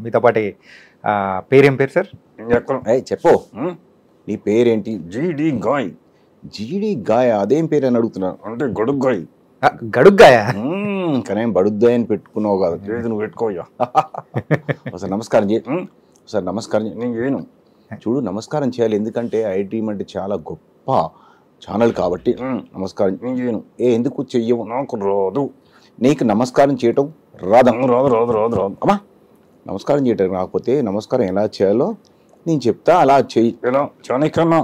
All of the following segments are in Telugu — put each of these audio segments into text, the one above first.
మీతో పాటి పేరేం పేరు సార్? చెప్పు, నీ పేరేంటి? జీడి గాయ్. జీడి గాయ, అదేం పేరు అని అడుగుతున్నా. అంటే గడుగ్గాయ్. గడుగ్గాయ కానీ బడుద్దాయి అని పెట్టుకున్నావు కదా, నువ్వు పెట్టుకోయ్యా. ఒకసారి నమస్కారం చేయి, ఒకసారి నమస్కారం చేయి. నేను చేయను. చూడు, నమస్కారం చేయాలి, ఎందుకంటే ఐడ్రీమ్ అంటే చాలా గొప్ప ఛానల్ కాబట్టి నమస్కారం నేను చేయను. ఎందుకు చెయ్యవు? నాకు రాదు. నీకు నమస్కారం చేయటం రాదమ్మ? రాదు రాదు రాదు రాదు అమ్మా. నమస్కారం చేయటం రాకపోతే నమస్కారం ఎలా చేయాలో నేను చెప్తా, అలా చెయ్యి. ఎలా? చాణికన్నా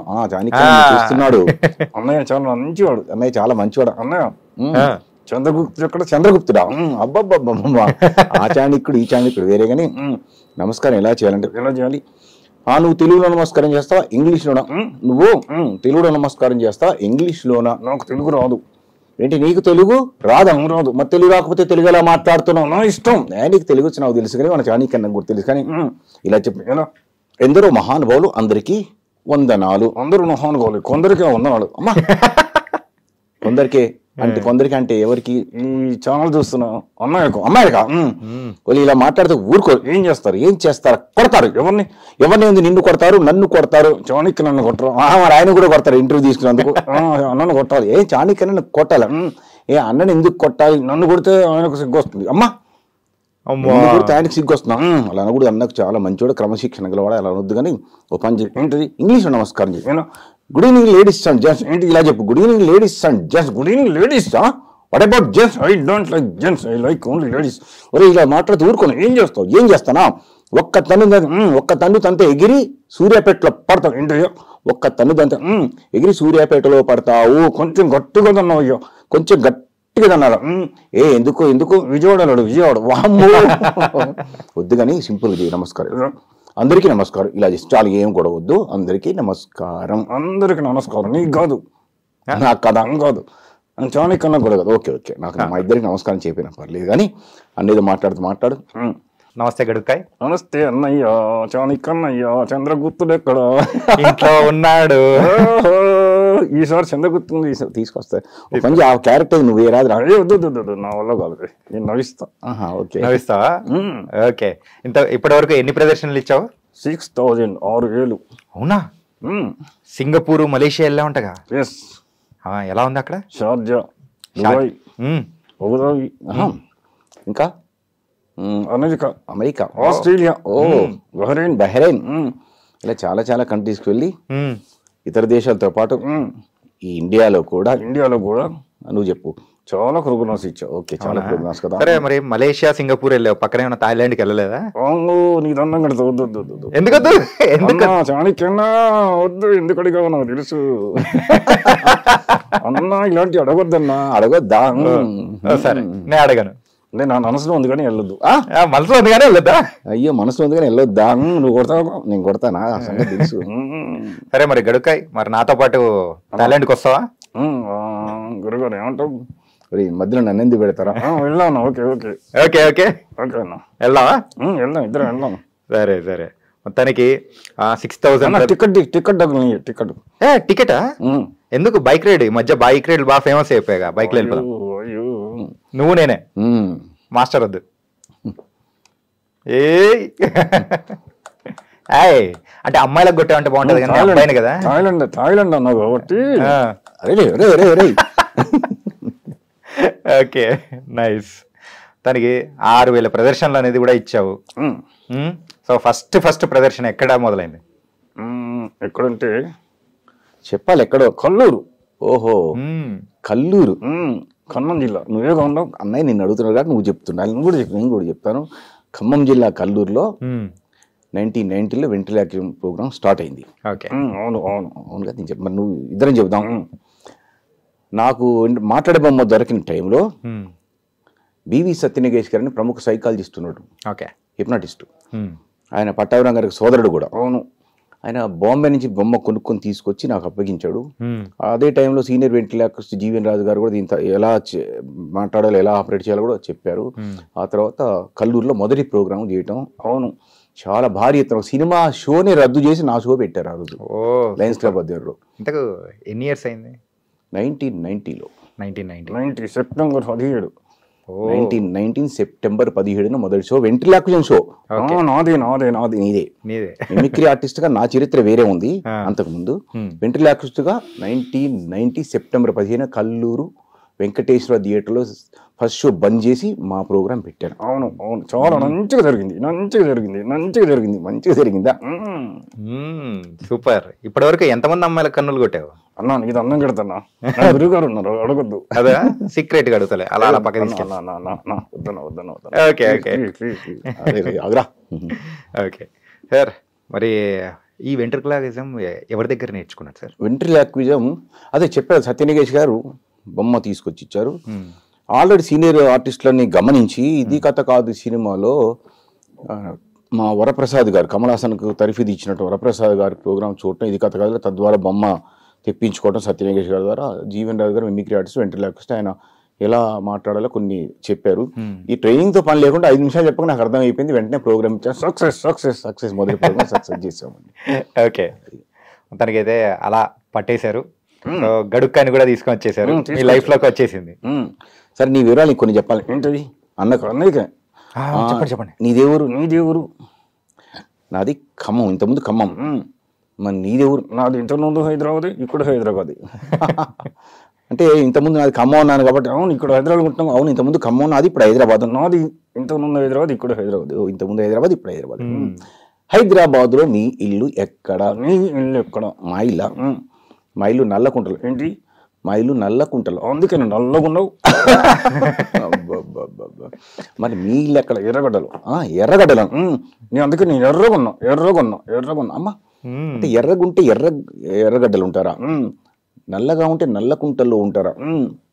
చేస్తున్నాడు. అన్నయ్య చాలా మంచివాడు. అన్నయ్య చాలా మంచివాడు. అన్నయ్య చంద్రగుప్తుడు ఎక్కడ? చంద్రగుప్తుడా? అబ్బబ్బబ్బమ్మ, ఆ చాణిక్యుడు ఈ చాణిక్యుడు వేరే. కానీ నమస్కారం ఎలా చేయాలంటే, ఎలా చేయాలి? నువ్వు తెలుగులో నమస్కారం చేస్తావా, ఇంగ్లీష్లోనా? నువ్వు తెలుగులో నమస్కారం చేస్తావా, ఇంగ్లీష్లోనా? నాకు తెలుగు రాదు. ఏంటి, నీకు తెలుగు రాదు? రాదు. మరి తెలుగు రాకపోతే తెలుగు ఎలా మాట్లాడుతున్నావు? నా ఇష్టం. నీకు తెలుగు వచ్చి నాకు తెలుసు, కానీ మన చాణిక్యన్న కూడా తెలుసు. కానీ ఇలా చెప్పు. ఎలా? ఎందరో మహానుభావులు, అందరికీ వందనాలు. అందరూ మహానుభావులు, కొందరికే వందనాలు. అమ్మా, కొందరికే అంటే కొందరికి అంటే ఎవరికి? ఈ ఛానల్ చూస్తున్నా అమ్మాయికా వాళ్ళు ఇలా మాట్లాడితే ఊరుకోరు. ఏం చేస్తారు? ఏం చేస్తారు? కొడతారు. ఎవరిని ఉంది? నిన్ను కొడతారు, నన్ను కొడతారు. చాణిక్య నన్ను కొట్టరు. మరి ఆయన కూడా కొడతారు ఇంటర్వ్యూ తీసుకున్నందుకు. నన్ను కొట్టాలి. చాణిక్య నన్ను కొట్టాలి. అన్నని ఎందుకు కొట్టాలి? నన్ను కొడితే ఆయనకు సిగ్గు వస్తుంది. అమ్మా, కొడితే ఆయనకు సిగ్గు వస్తున్నాం. అలా అనకూడదు. అన్నకు చాలా మంచివాడు, క్రమశిక్షణ గలవాడు. అలా అనొద్దు. కానీ ఓ పని చెప్పి ఏంటిది, ఇంగ్లీష్లో నమస్కారం చెప్పి. Good evening ladies and gents. ఏంటి ఇలా చెప్పు? Good evening ladies and gents. Good evening ladies. What about gents? I don't like gents, I like only ladies. ఒరే, ఇలా మాట్లాడుతూ ఊరుకోను. ఏం చేస్తావు? ఏం చేస్తానా? ఒక్క తన్ను తంతే ఎగిరి సూర్యాపేటలో పడతావు. ఏంటయ్యో, ఒక్క తన్ను తంతే ఎగిరి సూర్యాపేటలో పడతావు. కొంచెం గట్టిగా తన్నావు. అయ్యో, కొంచెం గట్టిగా తన్నాడు. ఎందుకు విజయవాడలో? విజయవాడ వామ్మో. వద్దు కానీ సింపుల్గా చేయి. నమస్కారం, అందరికీ నమస్కారం. ఇలా చేసి చాలు, ఏం కూడా వద్దు. అందరికీ నమస్కారం. అందరికీ నమస్కారం. నీకు కాదు, నాకు కదా కాదు, చాణికన్నా కూడా కాదు. ఓకే ఓకే, నాకు మా ఇద్దరికి నమస్కారం చెప్పినా పర్లేదు. కానీ అన్నేదో మాట్లాడు. నమస్తే గడుగ్గాయ్. నమస్తే అన్నయ్య, చాణికన్నయ్య. చంద్రగుప్తుడు ఎక్కడ? ఇంట్లో ఉన్నాడు. ఈసారి చంద్రగుప్తుడు ఈసారి తీసుకొస్తా. కొంచెం ఆ క్యారెక్టర్ నువ్వు ఏ రాదు. వద్దు, నా వల్ల కాదు. నేను నవ్విస్తా. ఓకే, నవ్విస్తావా? ఓకే. ఇప్పటి వరకు ఎన్ని ప్రదర్శనలు ఇచ్చావు? 6000. 6000. అవునా? సింగపూర్, మలేషియా వెళ్ళా ఉంటగా? ఎస్. ఎలా ఉంది అక్కడ? షార్జా, దుబాయ్, అబుదాబి, ఇంకా అమెరికా, ఆస్ట్రేలియా, బహ్రెయిన్, ఇలా చాలా చాలా కంట్రీస్కి వెళ్ళి ఇతర దేశాలతో పాటు ఈ ఇండియాలో కూడా నువ్వు చెప్పు చాలా ప్రోగ్రామ్స్ ఇచ్చావు. ఓకే, చాలా ప్రోగ్రామ్స్ కదా. సరే, మరి మలేషియా, సింగపూర్ వెళ్ళావు, పక్కనే ఉన్న థాయిలాండ్కి వెళ్ళలేదా? నీ దండం కడతా. వద్దు. ఎందుకద్దు? చాణిక్యన్నా వద్దు. ఎందుకు అడిగావు నాకు తెలుసు. అన్నా ఇలాంటి అడగొద్దన్నా. అడగొద్దా? సరే, నేను అడగను. అంటే నా మనసులో ఉంది కానీ వెళ్ళొద్దు. మనసులో ఉంది కానీ వెళ్ళొద్దా? అయ్యో, మనసులో ఉంది కానీ వెళ్ళొద్దా? నువ్వు కొడతావు, నేను కొడతానా? సంగతి తెలుసు. సరే, మరి గడుగ్గాయ్, మరి నాతో పాటు థాయిలాండ్కి వస్తావా? గురుగారు ఏమంటావు? మధ్యలో నన్ను ఎందుకు పెడతారా? వెళ్ళాను. Okay okay okay okay okay అన్న, వెళ్దామా? వెళ్దాం, ఇద్దరం వెళ్దాం. సరే, మొత్తానికి 6000. టికెటా? ఎందుకు? Bike ride. ఈ మధ్య బైక్ రైడ్ బాగా ఫేమస్ అయిపోయాగా. బైక్ రైడ్ నువ్వు నేనే మాస్టర్ వద్దు. అంటే అమ్మాయిలకు కొట్టామంటే బాగుంటది కానీ అబ్బాయిని కదా. థాయిలాండ్ అన్నావు కాబట్టి. Okay, nice. తనకి 6000 ప్రదర్శనలు అనేది కూడా ఇచ్చావు. సో ఫస్ట్ ప్రదర్శన ఎక్కడ మొదలైంది? ఎక్కడంటే చెప్పాలి. ఎక్కడో కల్లూరు. ఓహో, కల్లూరు, ఖమ్మం జిల్లా. నువ్వేగా ఉన్నావు అన్నయ్య, నిన్ను అడుగుతున్నావు కాబట్టి నువ్వు చెప్తున్నావు. నేను కూడా చెప్తాను. ఖమ్మం జిల్లా కల్లూరులో 1990లో వెంట్రిలాక్యూమ్ ప్రోగ్రామ్ స్టార్ట్ అయింది. అవునుగా నేను చెప్పి, మరి నువ్వు ఇద్దరం చెబుదాం. నాకు మాట్లాడే బొమ్మ దొరికిన టైంలో బివి సత్యనగేష్ గారిని ప్రముఖ సైకాలజిస్ట్ ఉన్నాడు, హిప్నాటిస్టు. ఆయన పట్టాభిరామ్ గారికి సోదరుడు కూడా. అవును, ఆయన బాంబే నుంచి బొమ్మ కొనుక్కొని తీసుకొచ్చి నాకు అప్పగించాడు. అదే టైంలో సీనియర్ వెంట్రిలాక్యూరిస్ట్ జీవన్ రాజు గారు కూడా దీంతో ఎలా మాట్లాడాలో, ఎలా ఆపరేట్ చేయాలో కూడా చెప్పారు. ఆ తర్వాత కల్లూరులో మొదటి ప్రోగ్రాం చేయటం. అవును, చాలా భారీ ఎత్తున సినిమా షోని రద్దు చేసి నా షో పెట్టారు ఆ రోజు లయన్స్ క్లబ్ అధ్యక్షుడు. ఇంతకు ఎన్ని ఇయర్స్ అయింది? 1990లో. 1990 సెప్టెంబర్ 17. 1919 సెప్టెంబర్ 17న మొదటి షో వెంట్రిలాక్విజన్ షో. నాదే నీదే. మిమిక్రీ ఆర్టిస్ట్ గా నా చరిత్ర వేరే ఉంది. అంతకు ముందు వెంట్రిలాక్విస్ట్ గా 1990 సెప్టెంబర్ 15 కల్లూరు వెంకటేశ్వర థియేటర్లో ఫస్ట్ షో బంద్ చేసి మా ప్రోగ్రామ్ పెట్టాను. అవును చాలా మంచిగా జరిగిందా? సూపర్. ఇప్పటి వరకు ఎంతమంది అమ్మాయిల కన్నులు కొట్టావు? అన్నా నీకు అన్నం కడతానా, గురువు గారు ఉన్నారు, అడగొద్దు. అదే సీక్రెట్ గా అడుగుతలే, అలా పక్క ఓకే సార్. మరి ఈ వెంట్రిలాక్విజం ఎవరి దగ్గర నేర్చుకున్నారు సార్? వెంట్రిలాక్విజం అదే చెప్పారు, సత్యనికేష్ గారు బొమ్మ తీసుకొచ్చి ఇచ్చారు. ఆల్రెడీ సీనియర్ ఆర్టిస్టులని గమనించి ఇది కథ కాదు సినిమాలో మా వరప్రసాద్ గారు, కమల్ హాసన్కు తరఫీదు ఇచ్చినట్టు వరప్రసాద్ గారి ప్రోగ్రామ్ చూడటం, ఇది కథ కాదు, తద్వారా బొమ్మ తెప్పించుకోవటం సత్యనికేష్ గారి ద్వారా. జీవన్ రాజు గారు మిమిక్రీ ఆర్టిస్ట్, వెంట్రిలాక్విస్ట్, ఆయన ఎలా మాట్లాడాలో కొన్ని చెప్పారు. ఈ ట్రైనింగ్ తో పని లేకుండా 5 నిమిషాలు చెప్పక నాకు అర్థం అయిపోయింది. వెంటనే ప్రోగ్రామ్ ఇచ్చాను. సక్సెస్ మొదటి ప్రోగ్రామ్ సక్సెస్ చేసామండి. ఓకే, తనకైతే అలా పట్టేశారు. గడుక్కాని కూడా తీసుకొని వచ్చేసారు, మీ లైఫ్ లోకి వచ్చేసింది. సరే నీ వివరాలు కొన్ని చెప్పాలి. ఏంటది? అన్నయ్యకే చెప్పండి. నీ దేవురు? నాది ఖమ్మం, ఇంతకుముందు ఖమ్మం. మరి నీ దేవురు? నాది ఇంతకుముందు హైదరాబాద్, ఇక్కడ హైదరాబాద్. అంటే ఇంతకుముందు నాది ఖమ్మం అన్నాను కాబట్టి అవును ఇక్కడ హైదరాబాద్ ఉంటున్నాం. అవును ఇంతకుముందు ఖమ్మం నాది, ఇప్పుడు హైదరాబాద్. నాది ఇంతకుముందు హైదరాబాద్, ఇక్కడ హైదరాబాద్. ఇంతకుముందు హైదరాబాద్, ఇప్పుడు హైదరాబాద్. హైదరాబాద్ లో నీ ఇల్లు ఎక్కడ? నీ ఇల్లు ఎక్కడ? మా ఇల్లా? మా ఇల్లు నల్లకుంటలు. ఏంటి? మా ఇల్లు నల్లకుంటలు. అందుకే నల్లగున్నావు. మరి మీ ఇల్లు ఎక్కడ? ఎర్రగడ్డలు. ఎర్రగడ్డలు. నేను అందుకే నేను ఎర్రగొన్నా. అమ్మా అంటే ఎర్రగుంటే ఎర్రగడ్డలు ఉంటారా? నల్లగా ఉంటే నల్లకుంటల్లో ఉంటారా?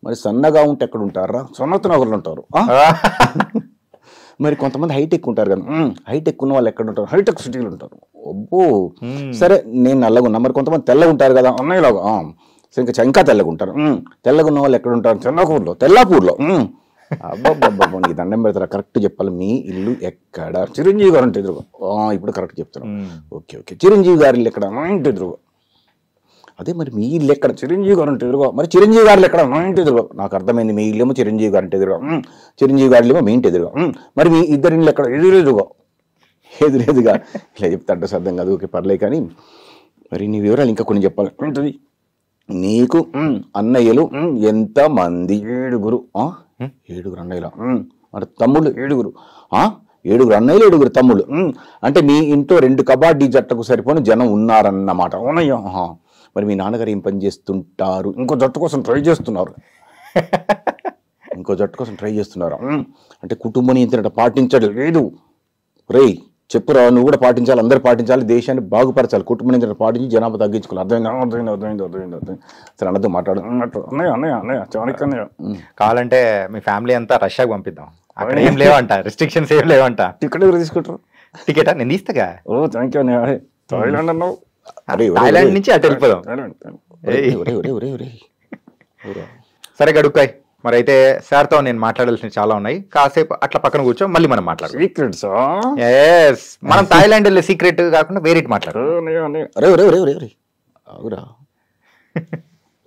మరి సన్నగా ఉంటే ఎక్కడ ఉంటారా? సన్నత నగర్లు ఉంటారు. మరి కొంతమంది హైటెక్ ఉంటారు కదా, హైటెక్ ఉన్న వాళ్ళు ఎక్కడ ఉంటారు? హైటెక్ సిటీలు ఉంటారు. అబ్బో సరే నేను నల్లగా ఉన్నా. మరి కొంతమంది తెల్లగా ఉంటారు కదా అన్నయ్యలాగా, ఇంకా తెల్లగా ఉంటారు. తెల్లగా ఉన్న వాళ్ళు ఎక్కడ ఉంటారు? తెల్లాపూర్లో. అబ్బాబ్బా నీకు దండం పెడతారా? కరెక్ట్ చెప్పాలి. మీ ఇల్లు ఎక్కడ? చిరంజీవి గారు అంటే ఎదురుగా. ఇప్పుడు కరెక్ట్ చెప్తాను. ఓకే చిరంజీవి గారి ఇల్లు ఎక్కడ? మా ఇంటి ఎదురుగా. అదే మరి మీ ఇల్లు ఎక్కడ? చిరంజీవి గారు అంటే ఎదురుగా. మరి చిరంజీవి గారు ఎక్కడ? మా ఇంటి ఎదురుగా. నాకు అర్థమైంది, మీ ఇల్లేమో చిరంజీవి గారు అంటే ఎదురుగా, చిరంజీవి గారిలేమో మీ ఇంటి ఎదురుగా. మరి మీ ఇద్దరి ఇల్లు ఎక్కడ? ఎదురుగా. ఇలా చెప్తాంటే అర్థం కాదు. ఓకే పర్లే. కానీ మరి నీ వివరాలు ఇంకా కొన్ని చెప్పాలి. ఏంటది? నీకు అన్నయ్యలు ఎంత మంది? 7 అన్నయ్యలు. మరి తమ్ముళ్ళు? 7. 7 అన్నయ్యలు, 7 తమ్ముళ్ళు. అంటే మీ ఇంట్లో 2 కబడ్డీ జట్టుకు సరిపోని జనం ఉన్నారన్నమాట. అవునయ్యా. మరి మీ నాన్నగారు ఏం పని చేస్తుంటారు? ఇంకో జట్టు కోసం ట్రై చేస్తున్నారు. అంటే కుటుంబ నియంత్రణ పాటించడం లేదు. రేయ్ చెప్పురా, నువ్వు కూడా పాటించాలి, అందరూ పాటించాలి, దేశాన్ని బాగుపరచాలి, కుటుంబ నియంత్రణ పాటించి జనాభా తగ్గించుకోవాలి. అర్థమైంది. సరే అన్నతో మాట్లాడు. అన్నయ్య కావాలంటే మీ ఫ్యామిలీ అంతా రష్యాకు పంపిద్దాం. అక్కడ ఏం లేవంట, రిస్ట్రిక్షన్స్ ఏం లేవంట. టికెట్ ఎవరు తీసుకుంటారు? టికెటా నేను తీస్తాగా. Thank you. థాయిలాండ్ అన్నావు, థాయిలాండ్ నుంచి అటు వెళ్ళిపోదాం. సరే గడుక్కాయ్, మరి అయితే సార్తో నేను మాట్లాడాల్సిన చాలా ఉన్నాయి. కాసేపు అట్లా పక్కన కూర్చో, మళ్ళీ మనం మాట్లాడదాం. సీక్రెట్స్? మనం థాయిలాండ్ వెళ్ళే సీక్రెట్ కాకుండా వేరే మాట్లాడు. అవురా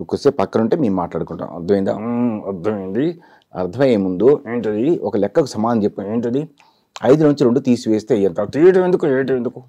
ఒక్కసే పక్కన ఉంటే మేము మాట్లాడుకుంటాం. అర్థమైందా? అర్థమైంది. అర్థమయ్యే ముందు ఏంటది ఒక లెక్కకు సమానం చెప్పాను. ఏంటది? 5 నుంచి 2 తీసివేస్తే ఎంత? తీయడం ఎందుకు?